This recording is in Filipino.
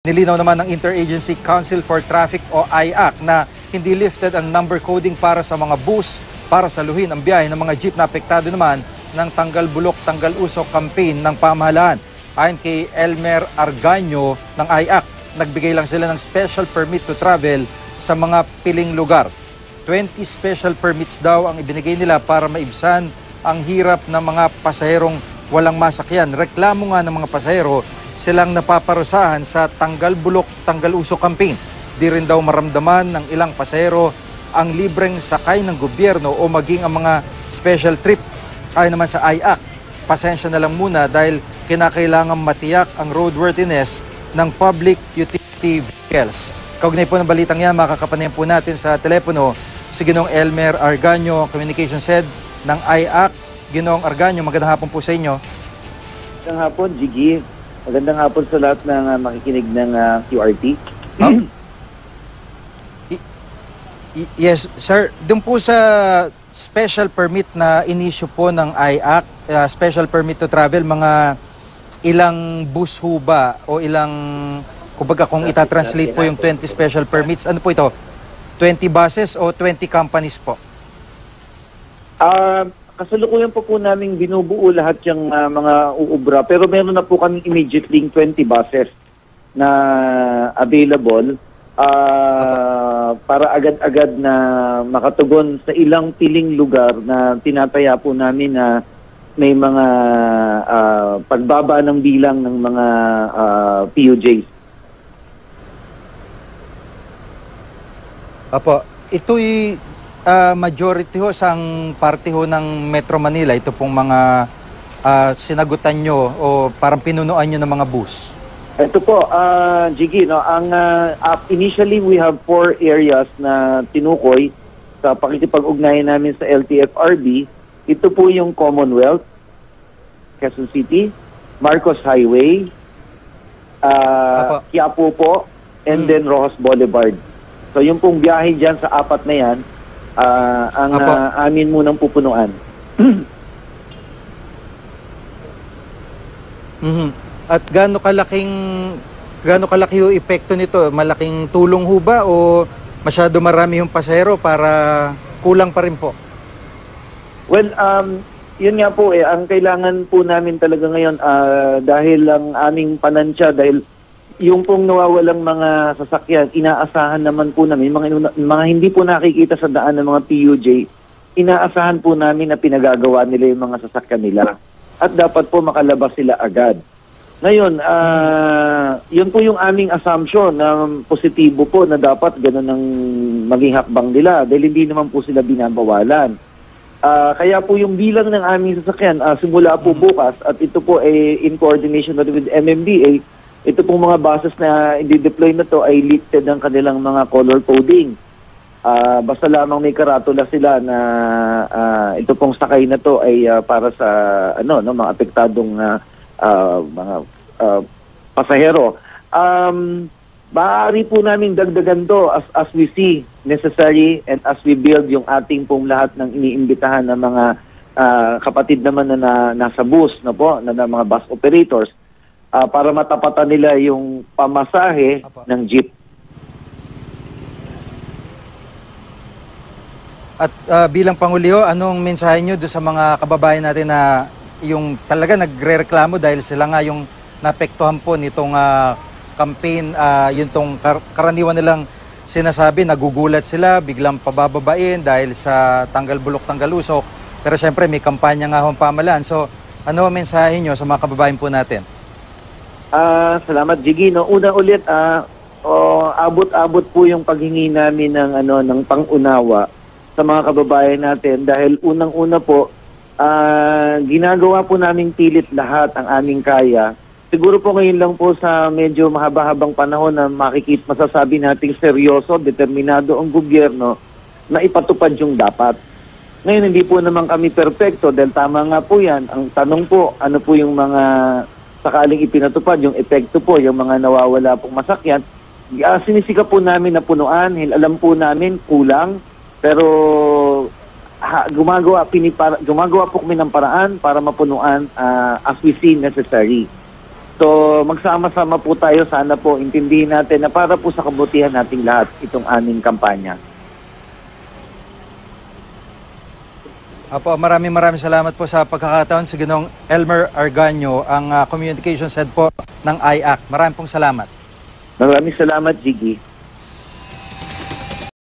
Nilinaw naman ng Interagency Council for Traffic o IAC na hindi lifted ang number coding para sa mga bus para saluhin ang biyahe ng mga jeep na apektado naman ng Tanggal Bulok, Tanggal Usok campaign ng pamahalaan. Ayon kay Elmer Arganyo ng IAC, nagbigay lang sila ng special permit to travel sa mga piling lugar. 20 special permits daw ang ibinigay nila para maibsan ang hirap ng mga pasaherong walang masakyan. Reklamo nga ng mga pasahero silang napaparusahan sa Tanggal Bulok, Tanggal Usok campaign. Di rin daw maramdaman ng ilang pasahero ang libreng sakay ng gobyerno o maging ang mga special trip. Ayon naman sa IAC, pasensya na lang muna dahil kinakailangan matiyak ang roadworthiness ng public utility vehicles. Kaugnay po ng balitang yan, makakapanayan po natin sa telepono si Ginoong Elmer Arganyo, Communications Head ng IAC. Ginoong Arganyo, magandang hapon po sa inyo. Magandang hapon, Jiggy. Magandang hapon sa lahat ng makikinig ng QRT. Oh? Yes, sir. Doon po sa special permit na inisyu po ng IAC, special permit to travel, mga ilang bus ho ba o ilang, kumbaga kung itatranslate po yung 20 special permits, ano po ito? 20 buses o 20 companies po? Kasalukuyan po namin binubuo lahat yung mga uubra, pero meron na po kami immediately 20 buses na available para agad-agad na makatugon sa ilang piling lugar na tinataya po namin na may mga pagbaba ng bilang ng mga PUJs. Apo, ito'y majority ho sang parte ho ng Metro Manila, ito pong mga sinagutan nyo o parang pinunuan nyo ng mga bus? Ito po, Jiggy, no, initially we have 4 areas na tinukoy sa pakikipag-ugnayan namin sa LTFRB. Ito po yung Commonwealth, Quezon City, Marcos Highway, Quiapo po, and then Rojas Boulevard. So yung pong biyahe dyan sa 4 na yan, ang amin munang pupunuan. At gaano kalaki yung epekto nito? Malaking tulong ho ba o masyado marami yung pasahero para kulang pa rin po? Well, yun nga po ang kailangan po namin talaga ngayon dahil ang aming panansya, dahil yung pong nawawalang mga sasakyan, inaasahan naman po namin, mga hindi po nakikita sa daan ng mga PUJ, inaasahan po namin na pinagagawa nila yung mga sasakyan nila. At dapat po makalabas sila agad. Ngayon, yun po yung aming assumption na positibo po na dapat gano'n ang maging hakbang nila dahil hindi naman po sila binabawalan. Kaya po yung bilang ng aming sasakyan, simula po bukas at ito po ay in coordination with MMDA, ito pong mga buses na i-deploy na to ay listed ang kanilang mga color coding. Basta lamang may karatula sila na ito pong sakay na to ay para sa mga apektadong mga pasahero. Maaari po namin dagdagan to as we see necessary and as we build yung ating pong lahat ng iniimbitahan ng mga kapatid naman na nasa bus na po, na mga bus operators para matapatan nila yung pamasahe ng jeep. At bilang Pangulo, anong mensahe nyo doon sa mga kababayan natin na yung talaga nagre-reklamo dahil sila nga yung napektuhan po nitong campaign, yung tong karaniwan nilang sinasabi, nagugulat sila, biglang pabababain dahil sa Tanggal Bulok, Tanggal Usok. Pero syempre may kampanya nga ang pamahalaan. So ano ang mensahe nyo sa mga kababayan po natin? Salamat, Jiggy. No, una ulit, abot-abot po yung paghingi namin ng pangunawa sa mga kababayan natin dahil unang-una po, ginagawa po naming pilit lahat ang aming kaya. Siguro po ngayon lang po sa medyo mahaba-habang panahon na masasabi nating seryoso, determinado ang gobyerno na ipatupad yung dapat. Ngayon hindi po naman kami perpekto dahil tama nga po yan. Ang tanong po, ano po yung mga sakaling ipinatupad, yung epekto po, yung mga nawawala pong masakyan. Sinisika po namin na punuan, alam po namin kulang, pero gumagawa po kami ng paraan para mapunuan as we see necessary. So magsama-sama po tayo, sana po intindihin natin na para po sa kabutihan nating lahat itong aming kampanya. Apo, maraming salamat po sa pagkakataon sa Ginoong Elmer Arganio, ang Communications Head po ng IAC. Maraming pong salamat. Maraming salamat, Jiggy.